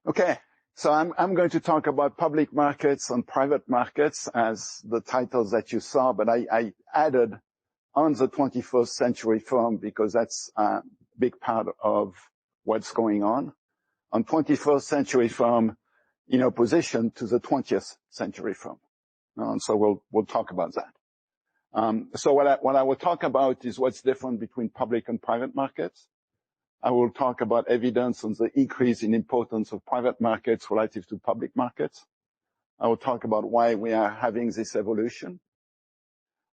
Okay, so I'm going to talk about public markets and private markets as the titles that you saw, but I added on the 21st century firm because that's a big part of what's going on 21st century firm in opposition to the 20th century firm. And so we'll talk about that. So what I will talk about is what's different between public and private markets. I will talk about evidence on the increase in importance of private markets relative to public markets. I will talk about why we are having this evolution,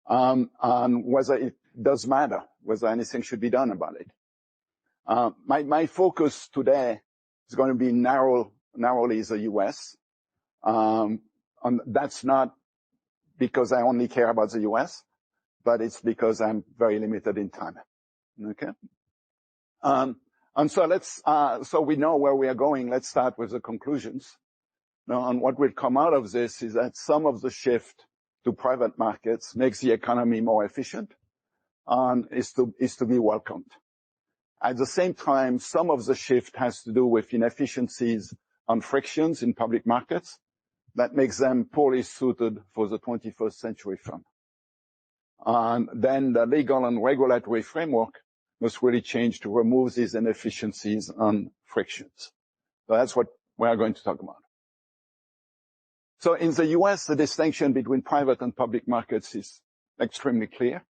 and whether it does matter, whether anything should be done about it. My focus today is going to be narrowly the U.S. And that's not because I only care about the U.S., but it's because I'm very limited in time. Okay. And so so we know where we are going. Let's start with the conclusions. Now, and what will come out of this is that some of the shift to private markets makes the economy more efficient and is to be welcomed. At the same time, some of the shift has to do with inefficiencies and frictions in public markets that makes them poorly suited for the 21st century firm. And then the legal and regulatory framework must really change to remove these inefficiencies and frictions. So that's what we are going to talk about. So in the US, the distinction between private and public markets is extremely clear.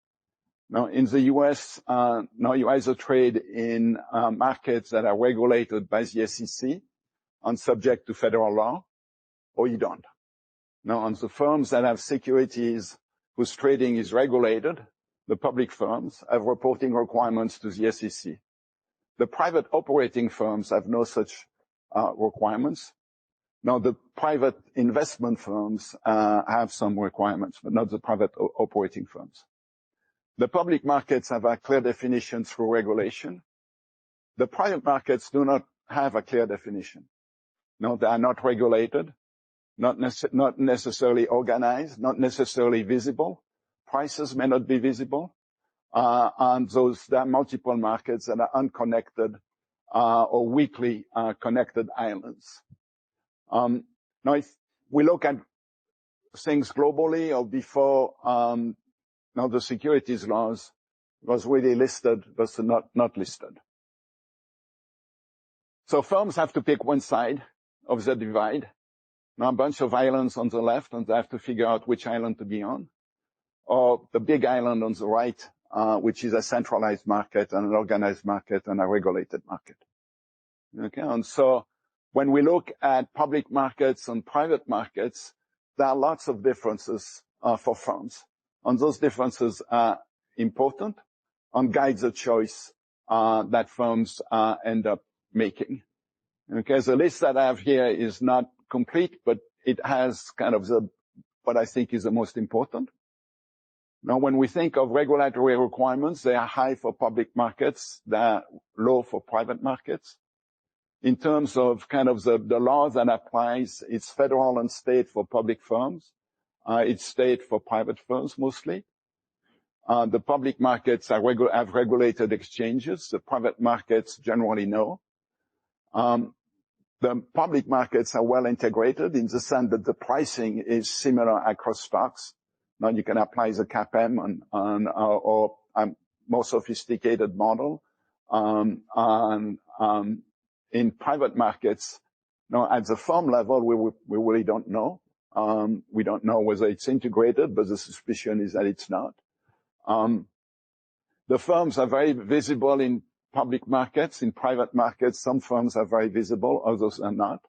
Now, in the US, now you either trade in markets that are regulated by the SEC and subject to federal law, or you don't. Now, on the firms that have securities whose trading is regulated, the public firms have reporting requirements to the SEC. The private operating firms have no such requirements. Now, the private investment firms have some requirements, but not the private operating firms. The public markets have a clear definition through regulation. The private markets do not have a clear definition. No, they are not regulated, not necessarily organized, not necessarily visible. Prices may not be visible. And there are multiple markets that are unconnected or weakly connected islands. Now, if we look at things globally or before, now the securities laws was really listed versus not listed. So firms have to pick one side of the divide. Now a bunch of islands on the left, and they have to figure out which island to be on. Or the big island on the right, which is a centralized market and an organized market and a regulated market. Okay, and so when we look at public markets and private markets, there are lots of differences for firms. And those differences are important and guide the choice that firms end up making. Okay, the list that I have here is not complete, but it has kind of what I think is the most important. Now, when we think of regulatory requirements, they are high for public markets, they are low for private markets. In terms of kind of the law that applies, it's federal and state for public firms. It's state for private firms mostly. The public markets have regulated exchanges. The private markets generally no. The public markets are well integrated in the sense that the pricing is similar across stocks. Now you can apply the CAPM or a more sophisticated model. In private markets, now at the firm level, we really don't know. We don't know whether it's integrated, but the suspicion is that it's not. The firms are very visible in public markets. In private markets, some firms are very visible, others are not.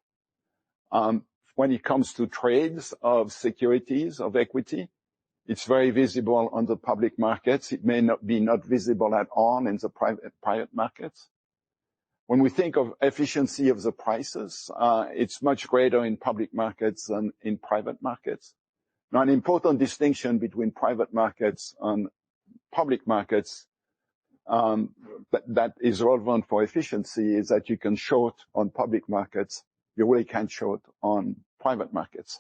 When it comes to trades of securities, of equity, it's very visible on the public markets. It may not be visible at all in the private markets. When we think of efficiency of the prices, it's much greater in public markets than in private markets. Now, an important distinction between private markets and public markets that is relevant for efficiency is that you can short on public markets. You really can't short on private markets.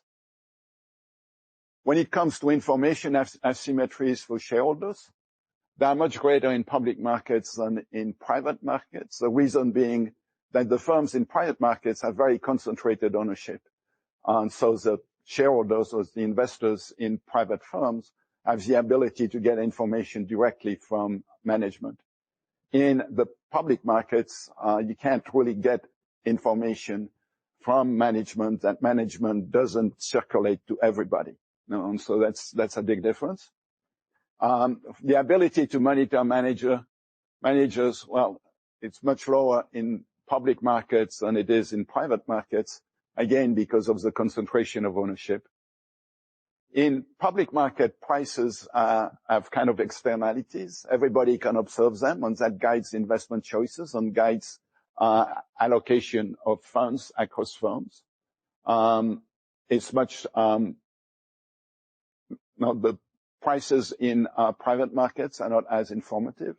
When it comes to information asymmetries for shareholders, they are much greater in public markets than in private markets. The reason being that the firms in private markets have very concentrated ownership. And so the shareholders or the investors in private firms have the ability to get information directly from management. In the public markets, you can't really get information from management that management doesn't circulate to everybody. And so that's a big difference. The ability to monitor managers, well, it's much lower in public markets than it is in private markets, again, because of the concentration of ownership. In public market, prices have kind of externalities. Everybody can observe them, and that guides investment choices and guides allocation of funds across firms. It's much, the prices in private markets are not as informative.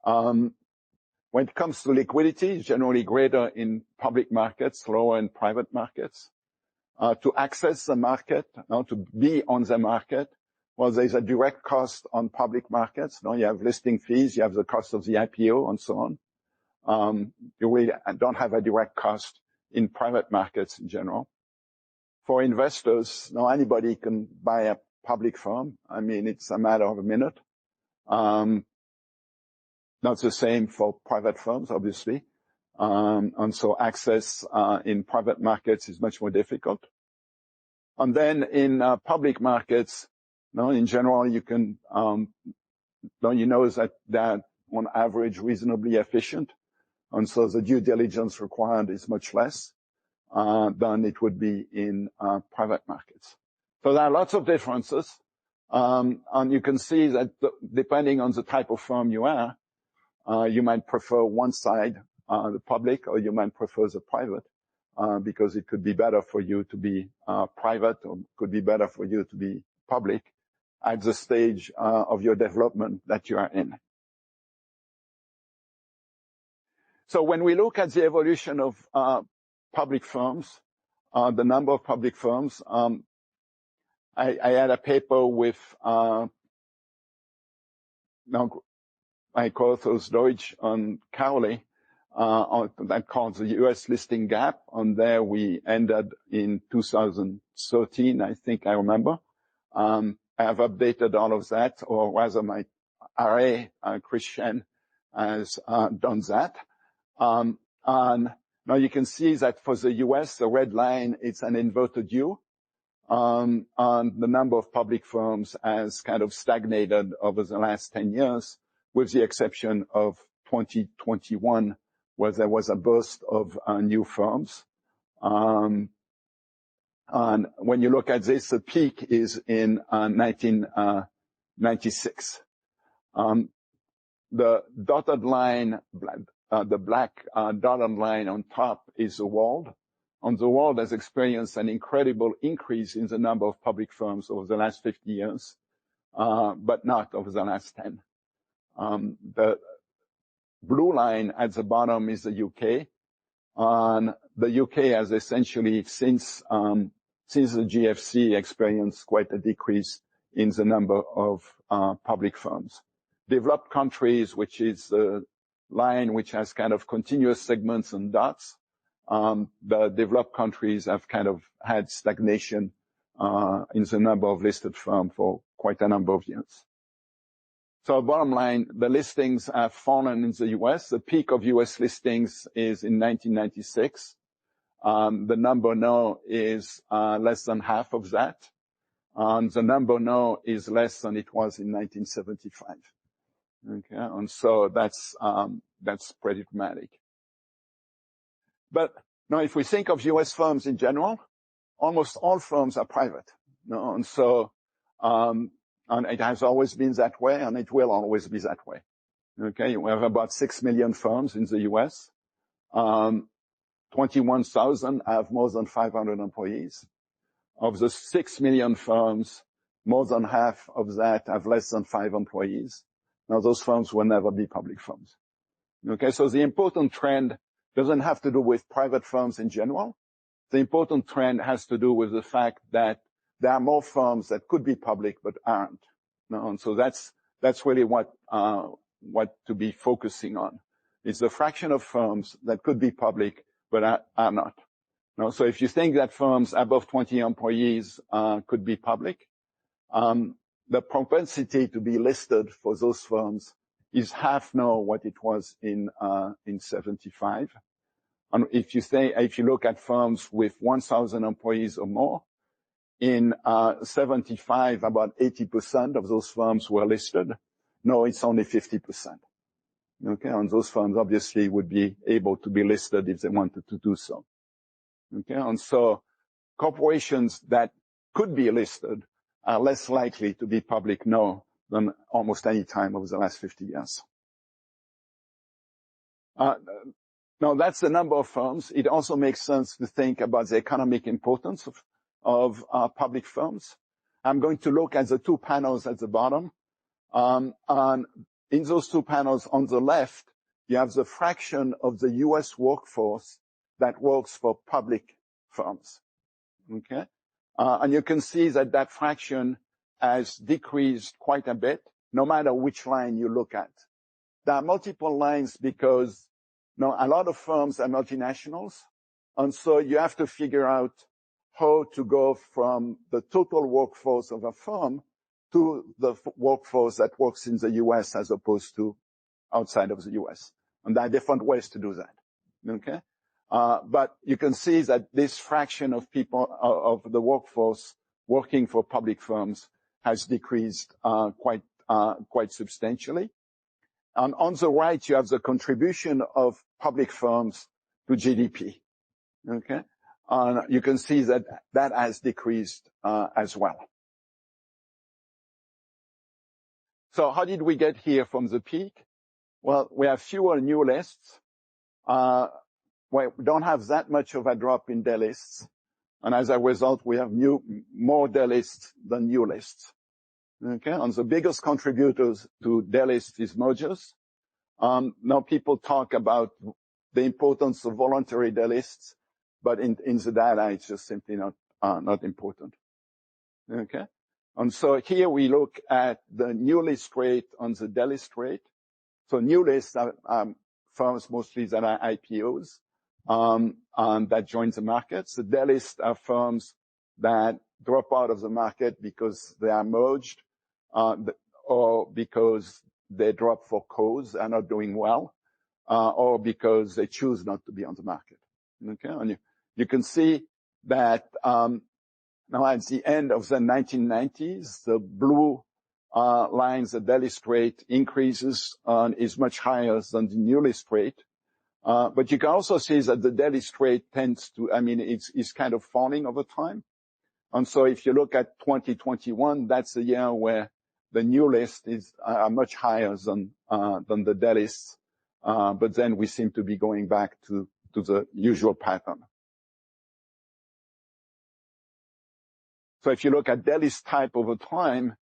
When it comes to liquidity, it's generally greater in public markets, lower in private markets. To access the market, to be on the market, well, there's a direct cost on public markets. You have listing fees, you have the cost of the IPO, and so on. You really don't have a direct cost in private markets in general. For investors, anybody can buy a public firm. I mean, it's a matter of a minute. Not the same for private firms, obviously. And so access in private markets is much more difficult. And then in public markets, in general, you can, you know that they're on average reasonably efficient. And so the due diligence required is much less than it would be in private markets. So there are lots of differences. And you can see that depending on the type of firm you are, you might prefer one side, the public, or you might prefer the private, because it could be better for you to be private, or could be better for you to be public at the stage of your development that you are in. So when we look at the evolution of public firms, the number of public firms, I had a paper with I call those Deutsch and Cowley, that called the US listing gap. On there, we ended in 2013, I think I remember. I have updated all of that, or rather my RA, Christian, has done that. And now you can see that for the US, the red line, it's an inverted U. And the number of public firms has kind of stagnated over the last 10 years, with the exception of 2021, where there was a burst of new firms. And when you look at this, the peak is in 1996. The dotted line, the black dotted line on top is the world. And the world has experienced an incredible increase in the number of public firms over the last 50 years, but not over the last 10. The blue line at the bottom is the UK. And the UK has essentially, since the GFC, experienced quite a decrease in the number of public firms. Developed countries, which is the line which has kind of continuous segments and dots, the developed countries have kind of had stagnation in the number of listed firms for quite a number of years. So bottom line, the listings have fallen in the US. The peak of US listings is in 1996. The number now is less than half of that. And the number now is less than it was in 1975. Okay, and so that's pretty dramatic. But now if we think of US firms in general, almost all firms are private. And so, and it has always been that way, and it will always be that way. Okay, we have about 6 million firms in the US. 21,000 have more than 500 employees. Of the 6 million firms, more than half of that have less than 5 employees. Now, those firms will never be public firms. Okay, so the important trend doesn't have to do with private firms in general. The important trend has to do with the fact that there are more firms that could be public but aren't. And so that's really what to be focusing on. It's the fraction of firms that could be public but are not. No, so if you think that firms above 20 employees could be public, the propensity to be listed for those firms is half now what it was in 75. And if you look at firms with 1,000 employees or more, in 75, about 80% of those firms were listed. No, it's only 50%. Okay, and those firms obviously would be able to be listed if they wanted to do so. Okay, and so corporations that could be listed are less likely to be public now than almost any time over the last 50 years. Now that's the number of firms. It also makes sense to think about the economic importance of public firms. I'm going to look at the two panels at the bottom. And in those two panels on the left, you have the fraction of the U.S. workforce that works for public firms. Okay? And you can see that that fraction has decreased quite a bit, no matter which line you look at. There are multiple lines because a lot of firms are multinationals, and so you have to figure out how to go from the total workforce of a firm to the workforce that works in the U.S. as opposed to outside of the U.S. And there are different ways to do that. Okay? But you can see that this fraction of people, of the workforce working for public firms has decreased quite substantially. And on the right, you have the contribution of public firms to GDP. Okay? You can see that that has decreased as well. So how did we get here from the peak? Well, we have fewer new lists. We don't have that much of a drop in delists. And as a result, we have more delists than new lists. Okay, and the biggest contributors to delists is mergers. Now people talk about the importance of voluntary delists, but in the data, it's just simply not important. Okay, and so here we look at the new list rate on the delist rate. So new lists are firms mostly that are IPOs and that join the market. The delists are firms that drop out of the market because they are merged or because they drop for cause, are not doing well, or because they choose not to be on the market. Okay, and you can see that now at the end of the 1990s, the blue lines, the delist rate increases and is much higher than the new list rate. But you can also see that the delist rate tends to, it's kind of falling over time. And so if you look at 2021, that's the year where the new list is much higher than the delists. But then we seem to be going back to the usual pattern. So if you look at delist type over time,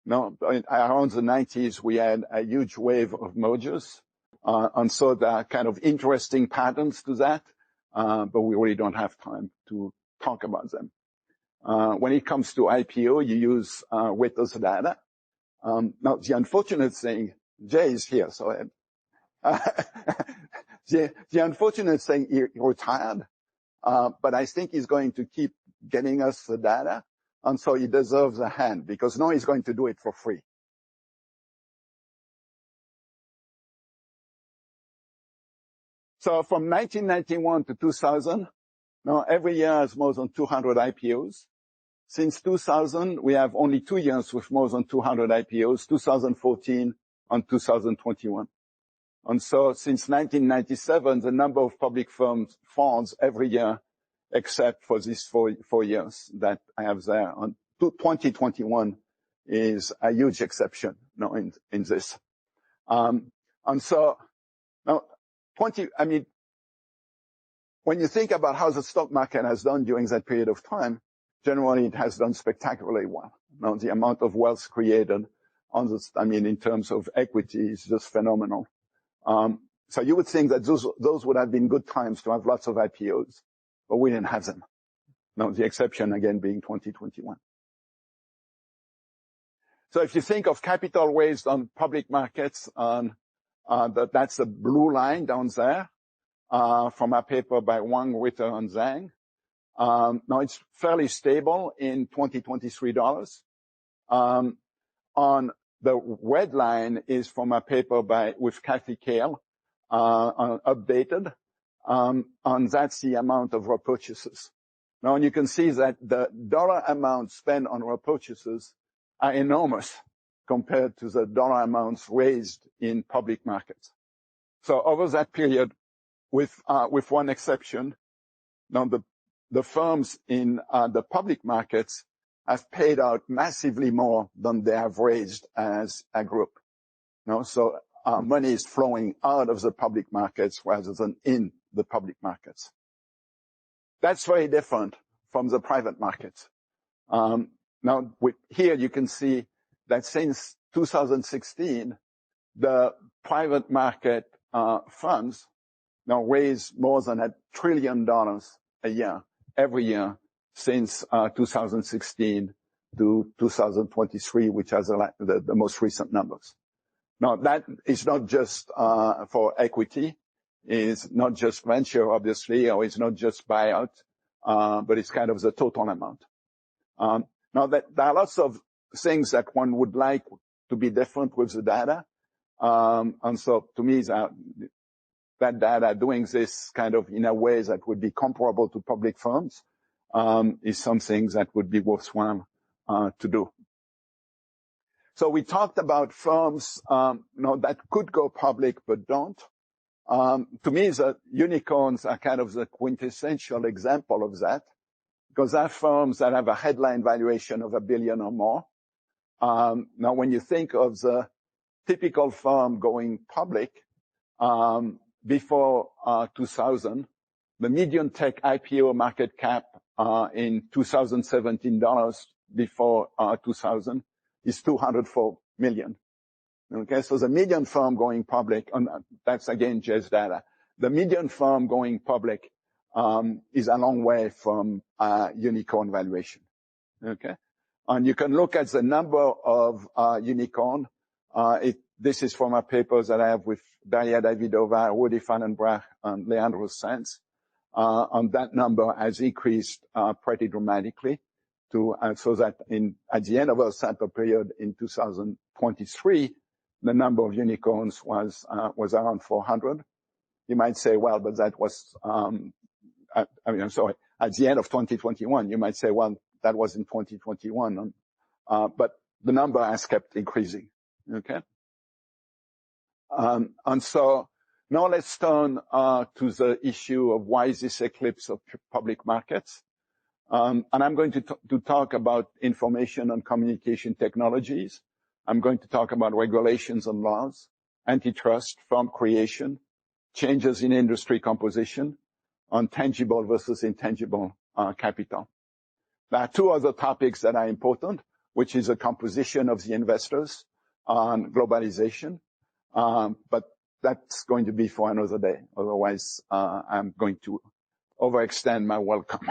around the 90s, we had a huge wave of mergers. And so there are kind of interesting patterns to that, but we really don't have time to talk about them. When it comes to IPO, you use Wetter's data. Now, the unfortunate thing, Jay is here, so the unfortunate thing, he retired, but I think he's going to keep getting us the data, and so he deserves a hand, because now he's going to do it for free. So from 1991 to 2000, now every year has more than 200 IPOs. Since 2000, we have only 2 years with more than 200 IPOs, 2014 and 2021. And so since 1997, the number of public firms falls every year, except for these four years that I have there. And 2021 is a huge exception in this. And so now when you think about how the stock market has done during that period of time, generally it has done spectacularly well. Now the amount of wealth created in terms of equity is just phenomenal. So you would think that those would have been good times to have lots of IPOs, but we didn't have them. Now the exception again being 2021. So if you think of capital raised on public markets and That's the blue line down there, from a paper by Wang, Ritter, and Zhang. Now it's fairly stable in 2023 dollars. On the red line is from a paper with Kathy Kale, updated, and that's the amount of repurchases. Now, and you can see that the dollar amount spent on repurchases are enormous compared to the dollar amounts raised in public markets. So over that period, with one exception, now the firms in the public markets have paid out massively more than they have raised as a group. So money is flowing out of the public markets rather than in the public markets. That's very different from the private markets. Now, here you can see that since 2016, the private market funds now raise more than $1 trillion a year, every year, since 2016 to 2023, which has the most recent numbers. Now, that is not just for equity, it's not just venture, obviously, or it's not just buyout, but it's kind of the total amount. Now, there are lots of things that one would like to be different with the data. And so to me, that data doing this kind of in a way that would be comparable to public firms is something that would be worthwhile to do. So we talked about firms that could go public but don't. To me, the unicorns are kind of the quintessential example of that, because they're firms that have a headline valuation of $1 billion or more. Now, when you think of the typical firm going public before 2000, the median tech IPO market cap in 2017 dollars before 2000 is $204 million. Okay, so the median firm going public, and that's again Jay's data, the median firm going public is a long way from unicorn valuation. Okay, and you can look at the number of unicorn. This is from a paper that I have with Daria Davidova, Rudy Fallenbrach, and Leandro Sanz. And that number has increased pretty dramatically to so that at the end of our sample period in 2023, the number of unicorns was around 400. You might say, well, but that was at the end of 2021. You might say, well, that was in 2021, but the number has kept increasing. Okay, and so now let's turn to the issue of why is this eclipse of public markets. And I'm going to talk about information and communication technologies. I'm going to talk about regulations and laws, antitrust, firm creation, changes in industry composition, on tangible versus intangible capital. There are two other topics that are important, which is the composition of the investors on globalization. But that's going to be for another day. Otherwise, I'm going to overextend my welcome.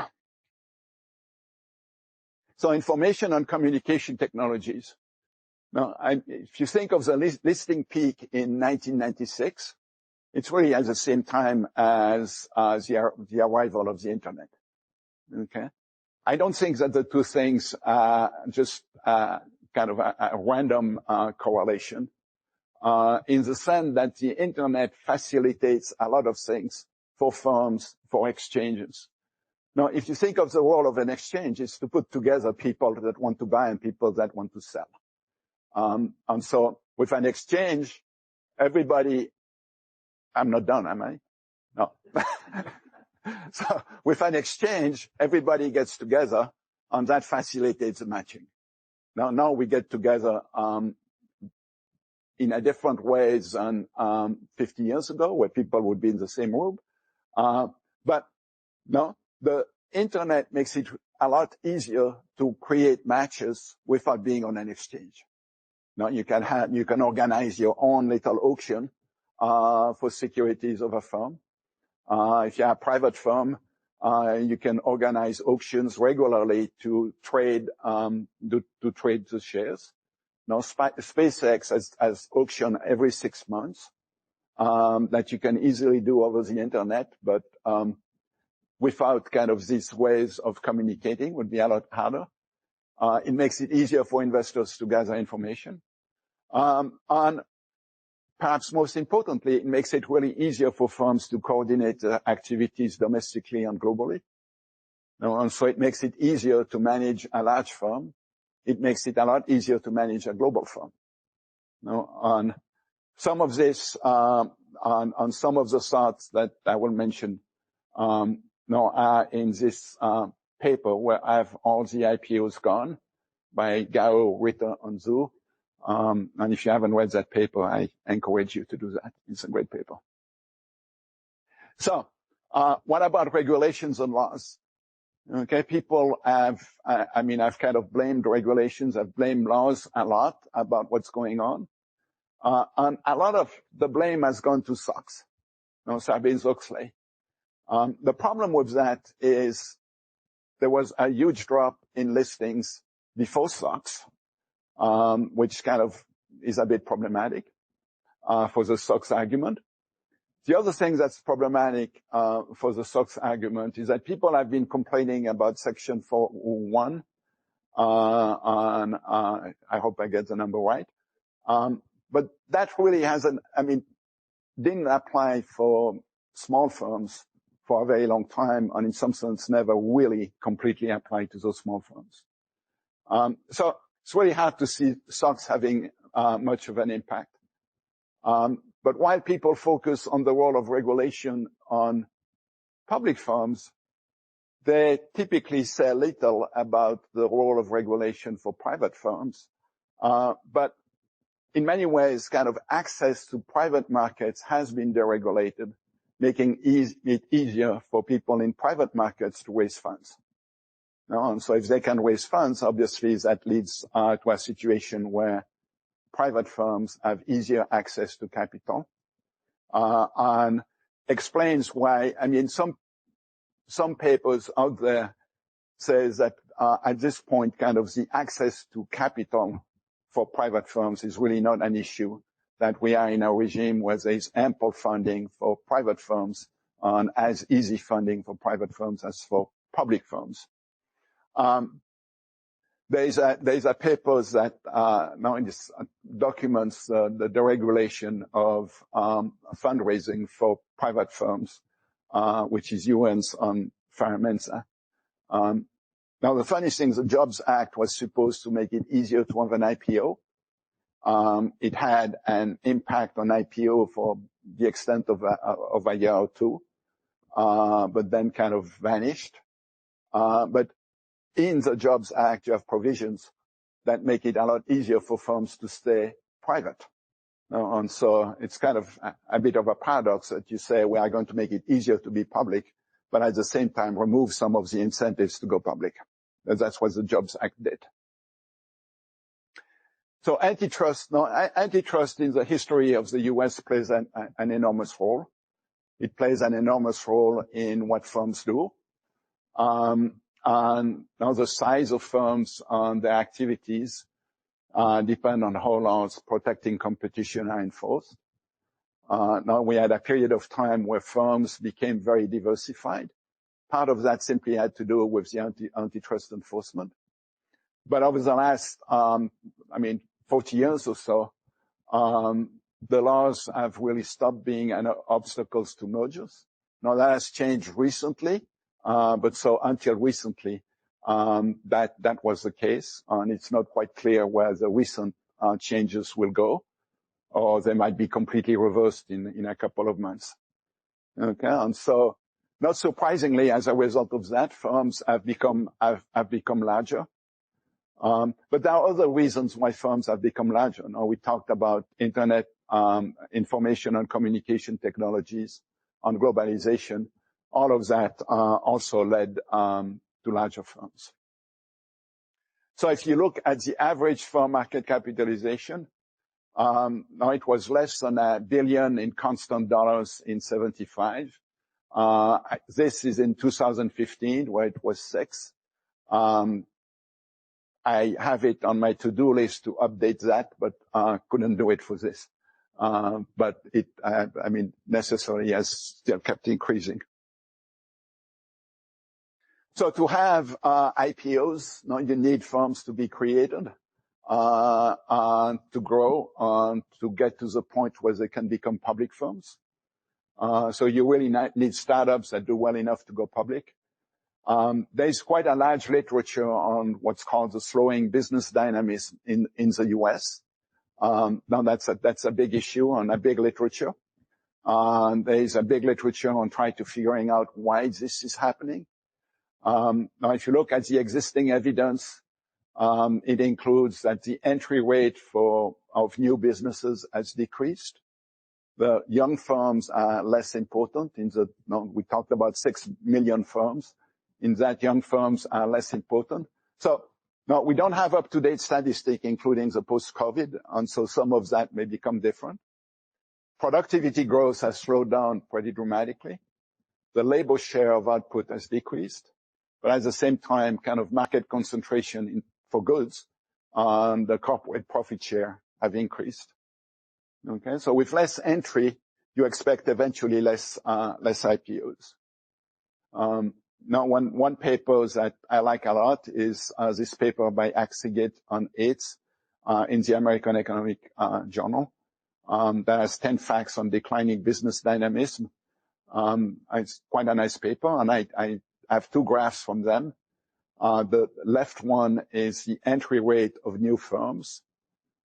So information and communication technologies. Now, if you think of the listing peak in 1996, it's really at the same time as the arrival of the internet. Okay, I don't think that the two things are just kind of a random correlation. In the sense that the internet facilitates a lot of things for firms, for exchanges. Now, if you think of the role of an exchange, it's to put together people that want to buy and people that want to sell. And so with an exchange, everybody, I'm not done, am I? No. So with an exchange, everybody gets together and that facilitates the matching. Now we get together, in a different ways than 50 years ago, where people would be in the same room. But no, the internet makes it a lot easier to create matches without being on an exchange. Now you can organize your own little auction for securities of a firm. If you're a private firm, you can organize auctions regularly to trade the shares. Now, SpaceX has auction every 6 months. that you can easily do over the internet, but without kind of these ways of communicating would be a lot harder. It makes it easier for investors to gather information. And perhaps most importantly, it makes it really easier for firms to coordinate activities domestically and globally. And so it makes it easier to manage a large firm. It makes it a lot easier to manage a global firm. On some of this, on some of the thoughts that I will mention, are in this paper where I have all the IPOs gone by Gao, Ritter, and Zhu. And if you haven't read that paper, I encourage you to do that. It's a great paper. So, what about regulations and laws? Okay, people have, I've kind of blamed regulations, I've blamed laws a lot about what's going on. And a lot of the blame has gone to SOX, Sarbanes-Oxley. The problem with that is there was a huge drop in listings before SOX, which kind of is a bit problematic for the SOX argument. The other thing that's problematic for the SOX argument is that people have been complaining about Section 401, and I hope I get the number right. But that really didn't apply for small firms for a very long time, and in some sense never really completely applied to those small firms. So it's really hard to see SOX having much of an impact. But while people focus on the role of regulation on public firms, they typically say little about the role of regulation for private firms. But in many ways, kind of access to private markets has been deregulated, making it easier for people in private markets to raise funds. And so if they can raise funds, obviously that leads to a situation where private firms have easier access to capital, and explains why, some papers out there says that at this point, kind of the access to capital for private firms is really not an issue, that we are in a regime where there is ample funding for private firms and as easy funding for private firms as for public firms. There's a paper that now in this documents the deregulation of fundraising for private firms, which is UN's on Mensa. Now the funny thing, the Jobs Act was supposed to make it easier to have an IPO. It had an impact on IPO for the extent of a year or two, but then kind of vanished. But in the Jobs Act, you have provisions that make it a lot easier for firms to stay private. And so it's kind of a bit of a paradox that you say we are going to make it easier to be public, but at the same time remove some of the incentives to go public. That's what the Jobs Act did. So antitrust in the history of the U.S. plays an enormous role. It plays an enormous role in what firms do. And now the size of firms and their activities depend on how laws protecting competition are enforced. Now we had a period of time where firms became very diversified. Part of that simply had to do with the antitrust enforcement. But over the last, 40 years or so, the laws have really stopped being obstacles to mergers. Now that has changed recently. But so until recently, that was the case, and it's not quite clear where the recent changes will go, or they might be completely reversed in a couple of months. Okay, and so not surprisingly, as a result of that, firms have become larger. But there are other reasons why firms have become larger. Now we talked about internet, information and communication technologies, on globalization. All of that also led to larger firms. So if you look at the average firm market capitalization, now it was less than $1 billion in constant dollars in 75. This is in 2015, where it was 6. I have it on my to-do list to update that, but couldn't do it for this. but it, necessarily has still kept increasing. So to have IPOs, you need firms to be created, to grow, to get to the point where they can become public firms. So you really need startups that do well enough to go public. There's quite a large literature on what's called the slowing business dynamism in the US. Now that's a big issue and a big literature. There's a big literature on trying to figuring out why this is happening. Now, if you look at the existing evidence, it includes that the entry rate of new businesses has decreased. The young firms are less important. We talked about 6 million firms. In that, young firms are less important. So, now we don't have up-to-date statistics, including the post-COVID, and so some of that may become different. Productivity growth has slowed down pretty dramatically. The labor share of output has decreased. But at the same time, kind of market concentration for goods and the corporate profit share have increased. Okay, so with less entry, you expect eventually less IPOs. Now, one paper that I like a lot is this paper by Axigate on AIDS in the American Economic Journal. That has 10 facts on declining business dynamism. It's quite a nice paper, and I have 2 graphs from them. The left one is the entry rate of new firms.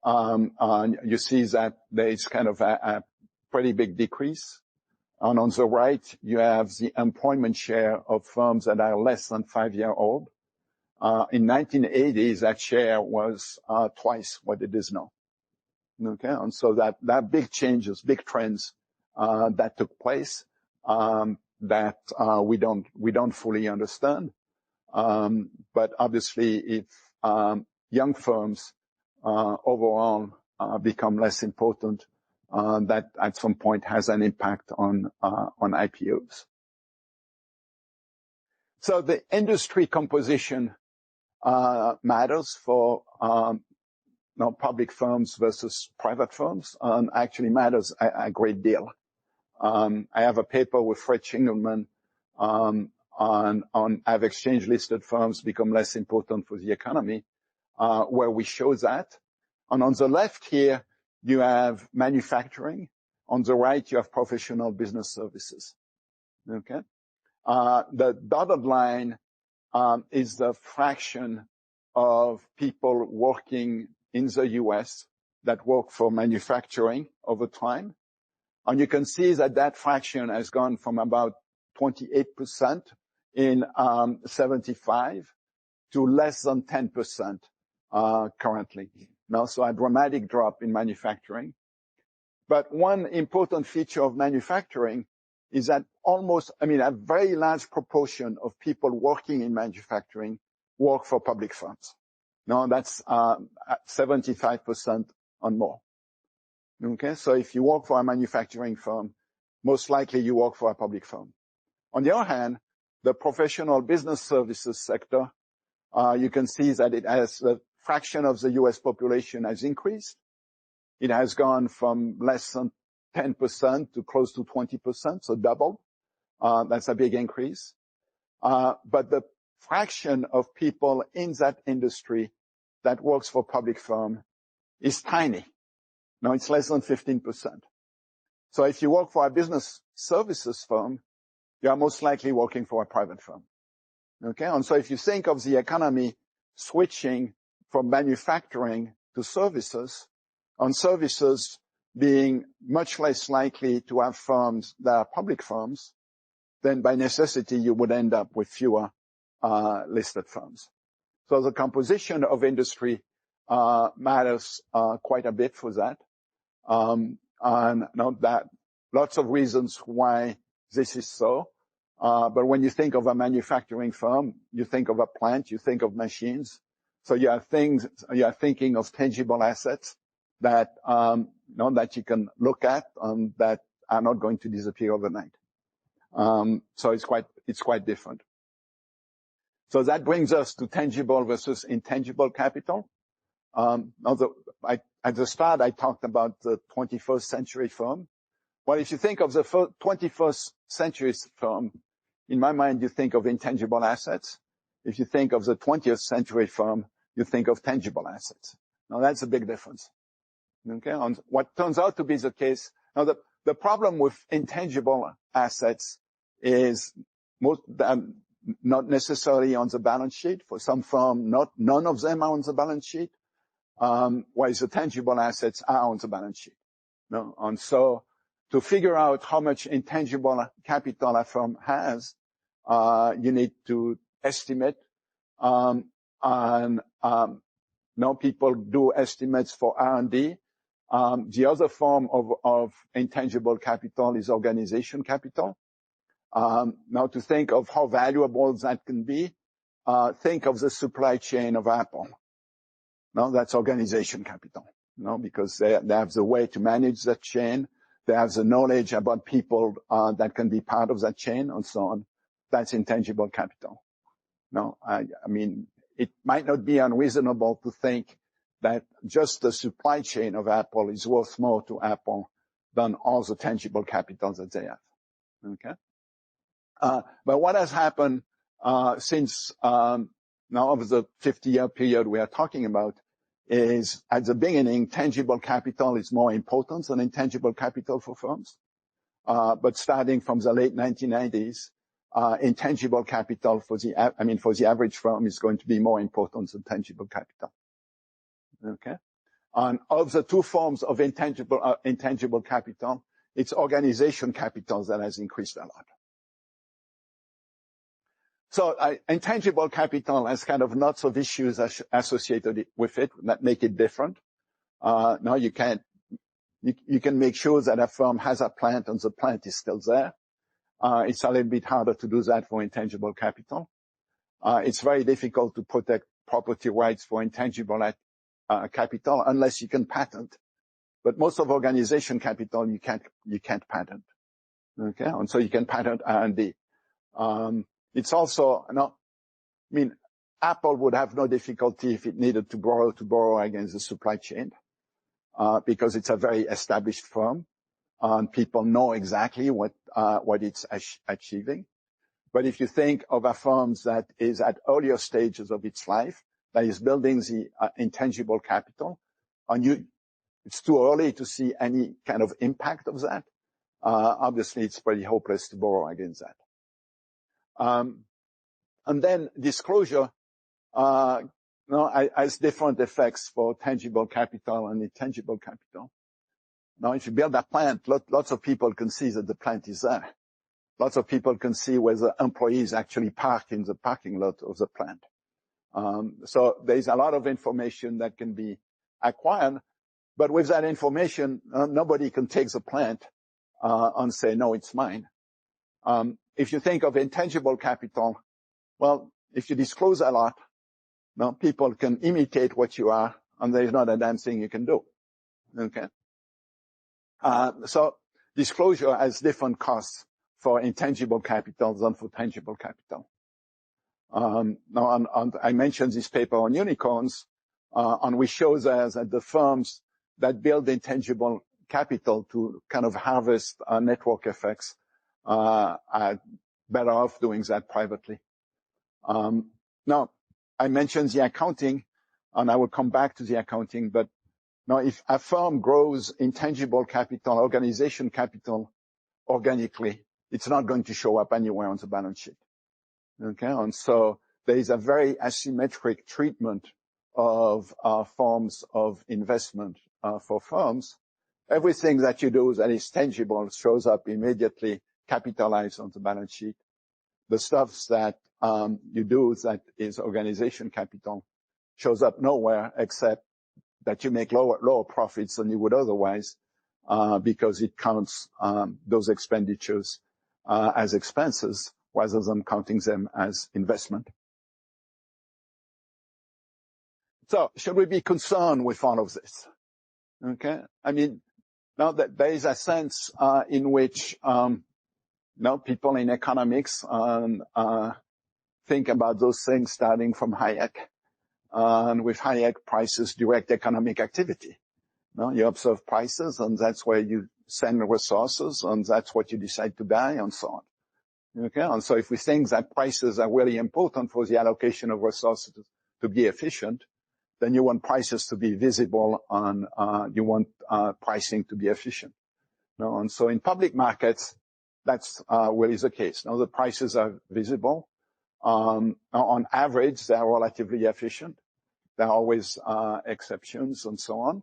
And you see that there is kind of a pretty big decrease. And on the right, you have the employment share of firms that are less than 5-year-old. In 1980s, that share was twice what it is now. Okay, and so that big changes, big trends that took place. That we don't fully understand. But obviously, if young firms overall become less important, that at some point has an impact on IPOs. So the industry composition matters for public firms versus private firms, and actually matters a great deal. I have a paper with Fred Shingelman on have exchange-listed firms become less important for the economy, where we show that. And on the left here, you have manufacturing. On the right, you have professional business services. Okay? The dotted line is the fraction of people working in the US that work for manufacturing over time. And you can see that fraction has gone from about 28% in 75 to less than 10% currently. Now, so a dramatic drop in manufacturing. But one important feature of manufacturing is that a very large proportion of people working in manufacturing work for public firms. Now, that's 75% or more. Okay, so if you work for a manufacturing firm, most likely you work for a public firm. On the other hand, the professional business services sector, you can see that it has the fraction of the U.S. population has increased. It has gone from less than 10% to close to 20%, so double. That's a big increase. But the fraction of people in that industry that works for public firm is tiny. Now it's less than 15%. So if you work for a business services firm, you are most likely working for a private firm. Okay, and so if you think of the economy switching from manufacturing to services, and services being much less likely to have firms that are public firms, then by necessity you would end up with fewer listed firms. So the composition of industry matters quite a bit for that. And note that lots of reasons why this is so. But when you think of a manufacturing firm, you think of a plant, you think of machines. So you are thinking of tangible assets that, that you can look at and that are not going to disappear overnight. So it's quite different. So that brings us to tangible versus intangible capital. At the start, I talked about the 21st century firm. Well, if you think of the 21st century firm, in my mind, you think of intangible assets. If you think of the 20th century firm, you think of tangible assets. Now, that's a big difference. Okay, and what turns out to be the case. Now, the problem with intangible assets is not necessarily on the balance sheet. For some firm, none of them are on the balance sheet, whereas the tangible assets are on the balance sheet. No? And so to figure out how much intangible capital a firm has, you need to estimate, now people do estimates for R&D. The other form of intangible capital is organization capital. Now to think of how valuable that can be, think of the supply chain of Apple. No, that's organization capital. No, because they have the way to manage that chain. They have the knowledge about people that can be part of that chain and so on. That's intangible capital. No, I mean, it might not be unreasonable to think that just the supply chain of Apple is worth more to Apple than all the tangible capital that they have. Okay? But what has happened since now over the 50-year period we are talking about is at the beginning, tangible capital is more important than intangible capital for firms. But starting from the late 1990s, intangible capital for the average firm is going to be more important than tangible capital. Okay? And of the two forms of intangible capital, it's organization capital that has increased a lot. So intangible capital has kind of lots of issues associated with it that make it different. Now you can make sure that a firm has a plant and the plant is still there. It's a little bit harder to do that for intangible capital. It's very difficult to protect property rights for intangible capital unless you can patent. But most of organization capital you can't patent. Okay, and so you can patent R&D. It's also, Apple would have no difficulty if it needed to borrow against the supply chain, because it's a very established firm, and people know exactly what it's achieving. But if you think of a firm that is at earlier stages of its life, that is building the intangible capital, and it's too early to see any kind of impact of that, obviously it's pretty hopeless to borrow against that. And then disclosure has different effects for tangible capital and intangible capital. Now, if you build a plant, lots of people can see that the plant is there. Lots of people can see where the employees actually park in the parking lot of the plant. So there's a lot of information that can be acquired, but with that information, nobody can take the plant and say, no, it's mine. If you think of intangible capital, well, if you disclose a lot, now people can imitate what you are, and there's not a damn thing you can do. Okay? So disclosure has different costs for intangible capital than for tangible capital. Now, I mentioned this paper on unicorns, and we show there that the firms that build intangible capital to kind of harvest network effects are better off doing that privately. Now, I mentioned the accounting, and I will come back to the accounting, but now if a firm grows intangible capital, organization capital organically, it's not going to show up anywhere on the balance sheet. Okay, and so there is a very asymmetric treatment of forms of investment for firms. Everything that you do that is tangible shows up immediately capitalized on the balance sheet. The stuff that you do that is organization capital shows up nowhere except that you make lower profits than you would otherwise, because it counts those expenditures as expenses rather than counting them as investment. So, should we be concerned with all of this? Okay, I mean, now that there is a sense in which people in economics think about those things starting from Hayek. and with high prices, direct economic activity. No, you observe prices, and that's where you send resources, and that's what you decide to buy, and so on. Okay, and so if we think that prices are really important for the allocation of resources to be efficient, then you want prices to be visible, and you want pricing to be efficient. No, and so in public markets, that's really the case. Now the prices are visible. On average, they are relatively efficient. There are always exceptions and so on.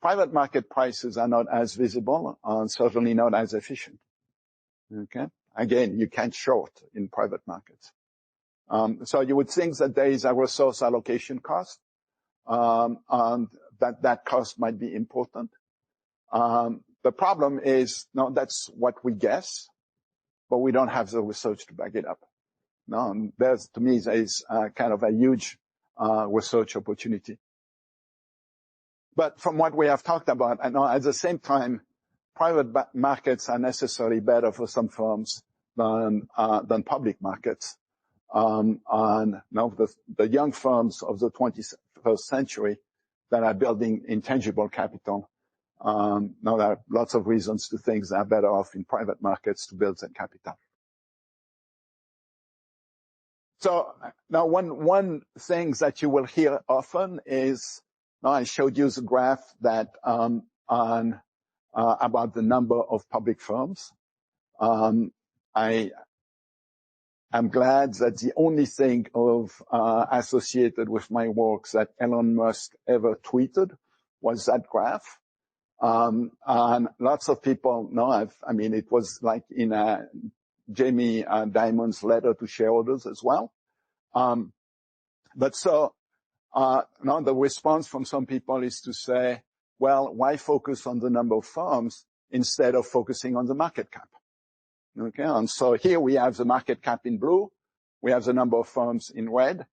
Private market prices are not as visible and certainly not as efficient. Okay. Again, you can't short in private markets. So you would think that there is a resource allocation cost, and that cost might be important. The problem is, no, that's what we guess, but we don't have the research to back it up. No, and to me, there is kind of a huge research opportunity. But from what we have talked about, I know at the same time, private markets are necessarily better for some firms than public markets. And now the young firms of the 21st century that are building intangible capital, now there are lots of reasons to think they are better off in private markets to build that capital. So now one thing that you will hear often is, now I showed you the graph that about the number of public firms. I am glad that the only thing associated with my work that Elon Musk ever tweeted was that graph. And lots of people know, I mean, it was like in Jamie Dimon's letter to shareholders as well. But so, now the response from some people is to say, well, why focus on the number of firms instead of focusing on the market cap? Okay, and so here we have the market cap in blue. We have the number of firms in red.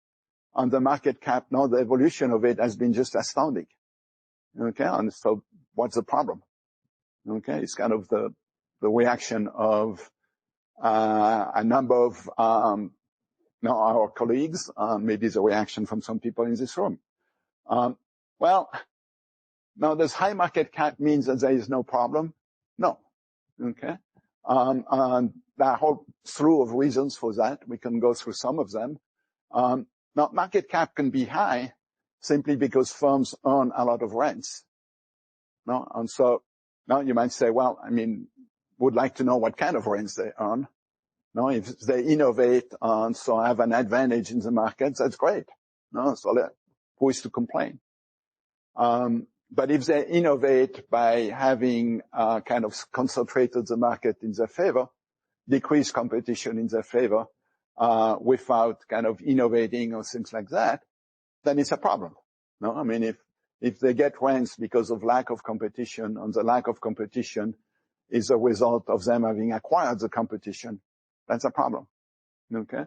On the market cap, now the evolution of it has been just astounding. Okay, and so what's the problem? Okay, it's kind of the reaction of a number of our colleagues, maybe the reaction from some people in this room. Well, now does high market cap means that there is no problem? No. Okay. And there are a whole slew of reasons for that. We can go through some of them. Now market cap can be high simply because firms earn a lot of rents. No, and so now you might say, well, I mean, would like to know what kind of rents they earn. No, if they innovate and so have an advantage in the market, that's great. No, so who is to complain? But if they innovate by having kind of concentrated the market in their favor, decrease competition in their favor, without kind of innovating or things like that, then it's a problem. No, I mean, if they get rents because of lack of competition, and the lack of competition is a result of them having acquired the competition, that's a problem. Okay?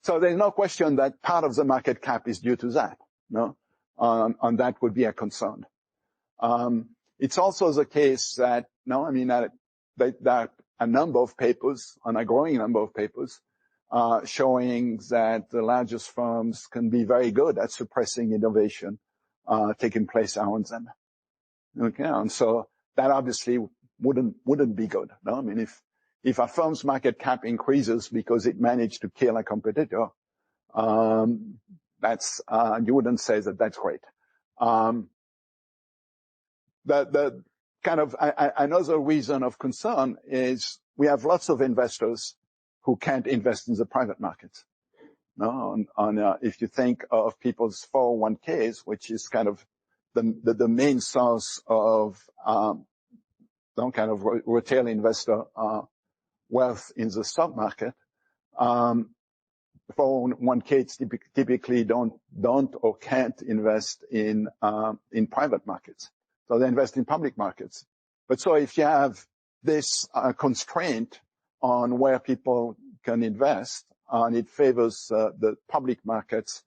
So there's no question that part of the market cap is due to that. No? And that would be a concern. It's also the case that, no, I mean, that a number of papers, and a growing number of papers, showing that the largest firms can be very good at suppressing innovation taking place around them. Okay, and so that obviously wouldn't be good. No, I mean, if a firm's market cap increases because it managed to kill a competitor, that's you wouldn't say that that's great. The kind of another reason of concern is we have lots of investors who can't invest in the private markets. No, if you think of people's 401ks, which is kind of the main source of some kind of retail investor wealth in the stock market, 401ks typically don't or can't invest in private markets, so they invest in public markets. But so if you have this constraint on where people can invest, and it favors the public markets.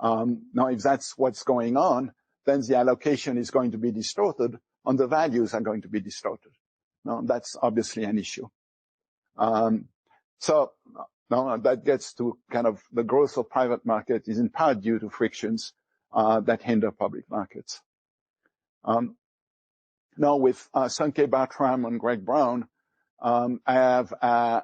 Now, if that's what's going on, then the allocation is going to be distorted, and the values are going to be distorted. Now, that's obviously an issue. So Now, that gets to kind of the growth of private market is in part due to frictions that hinder public markets. Now, with Sankey Bartram and Greg Brown, I have a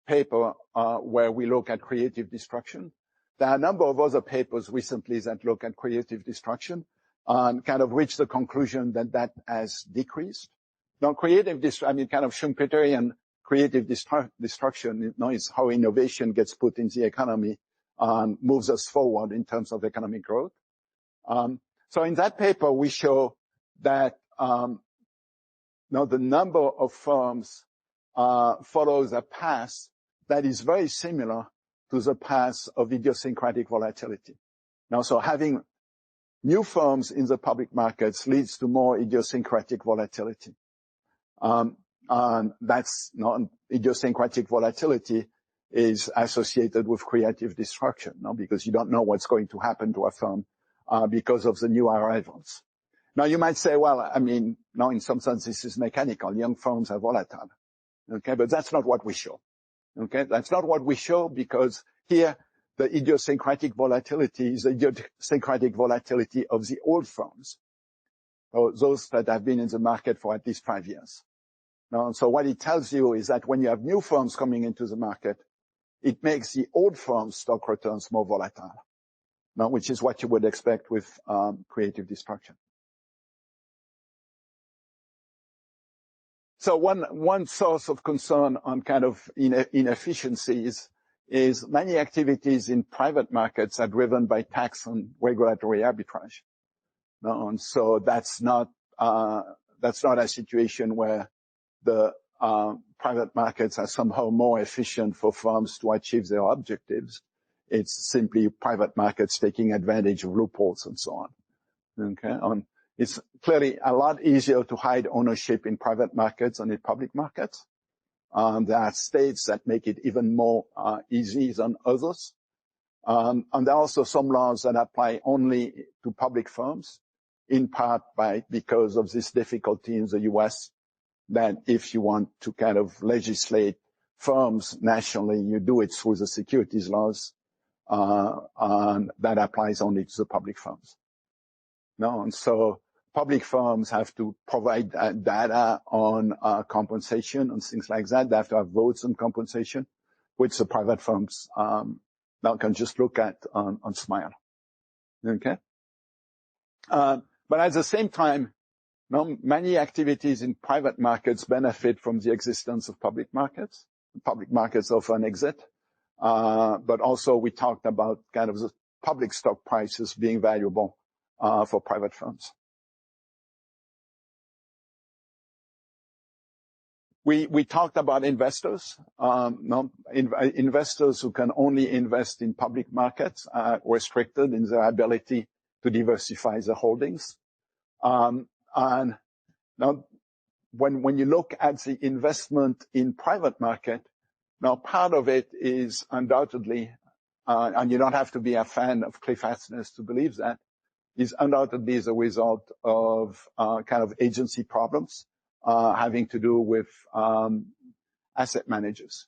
paper where we look at creative destruction. There are a number of other papers recently that look at creative destruction and kind of reach the conclusion that that has decreased. Now, kind of Schumpeterian creative destruction, is how innovation gets put in the economy and moves us forward in terms of economic growth. So in that paper, we show that now the number of firms follows a path that is very similar to the path of idiosyncratic volatility. Now, so having new firms in the public markets leads to more idiosyncratic volatility. And that's not idiosyncratic volatility is associated with creative destruction, because you don't know what's going to happen to a firm because of the new arrivals. Now, you might say, well, in some sense, this is mechanical. Young firms are volatile. Okay, but that's not what we show. Okay, that's not what we show because here the idiosyncratic volatility is the idiosyncratic volatility of the old firms, or those that have been in the market for at least 5 years. Now, so what it tells you is that when you have new firms coming into the market, it makes the old firms' stock returns more volatile, now, which is what you would expect with creative destruction. So one source of concern on kind of inefficiencies is many activities in private markets are driven by tax and regulatory arbitrage. No, and so that's not a situation where the private markets are somehow more efficient for firms to achieve their objectives. It's simply private markets taking advantage of loopholes and so on. Okay, it's clearly a lot easier to hide ownership in private markets than in public markets. There are states that make it even more easy than others. And there are also some laws that apply only to public firms, in part because of this difficulty in the US, that if you want to kind of legislate firms nationally, you do it through the securities laws, and that applies only to the public firms. No, and so public firms have to provide data on compensation and things like that. They have to have votes on compensation, which the private firms now can just look at and smile. Okay? But at the same time, many activities in private markets benefit from the existence of public markets. Public markets offer an exit. But also we talked about kind of the public stock prices being valuable for private firms. We talked about investors. Investors who can only invest in public markets are restricted in their ability to diversify their holdings. And now, when you look at the investment in private market, now part of it is undoubtedly, and you don't have to be a fan of Cliff Asness to believe that, is undoubtedly the result of kind of agency problems having to do with asset managers.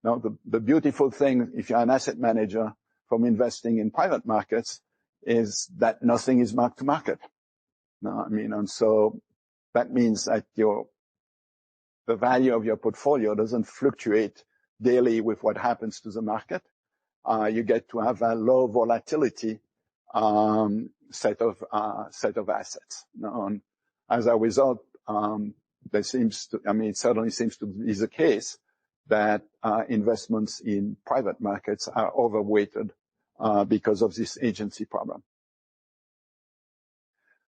Now, the beautiful thing, if you're an asset manager from investing in private markets, is that nothing is marked to market. No, and so that means that the value of your portfolio doesn't fluctuate daily with what happens to the market. You get to have a low volatility set of assets. No, and as a result, it certainly seems to be the case that investments in private markets are overweighted because of this agency problem.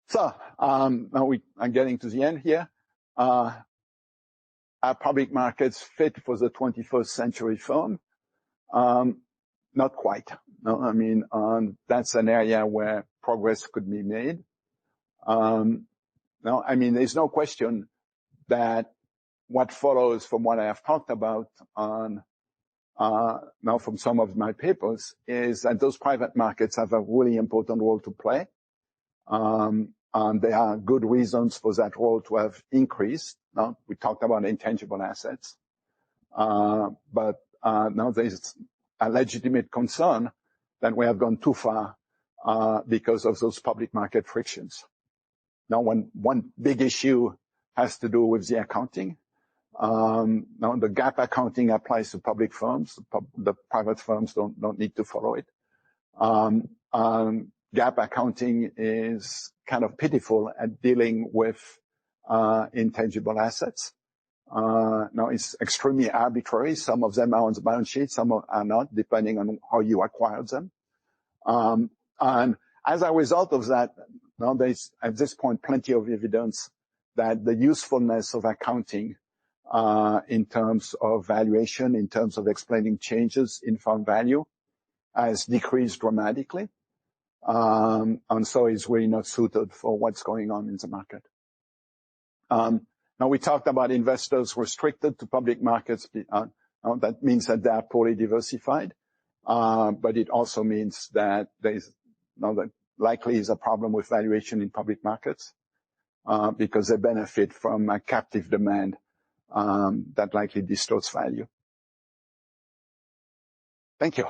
So now I'm getting to the end here. Are public markets fit for the 21st century firm? Not quite. No, that's an area where progress could be made. There's no question that what follows from what I have talked about now from some of my papers is that those private markets have a really important role to play. And there are good reasons for that role to have increased. Now, we talked about intangible assets. But now there's a legitimate concern that we have gone too far because of those public market frictions. Now, one big issue has to do with the accounting. Now, the GAAP accounting applies to public firms. The private firms don't need to follow it. GAAP accounting is kind of pitiful at dealing with intangible assets. Now, it's extremely arbitrary. Some of them are on the balance sheet, some are not, depending on how you acquired them. And as a result of that, now there's, at this point, plenty of evidence that the usefulness of accounting in terms of valuation, in terms of explaining changes in firm value, has decreased dramatically. And so it's really not suited for what's going on in the market. Now we talked about investors restricted to public markets. That means that they are poorly diversified. But it also means that there's that likely is a problem with valuation in public markets, because they benefit from a captive demand that likely distorts value. Thank you.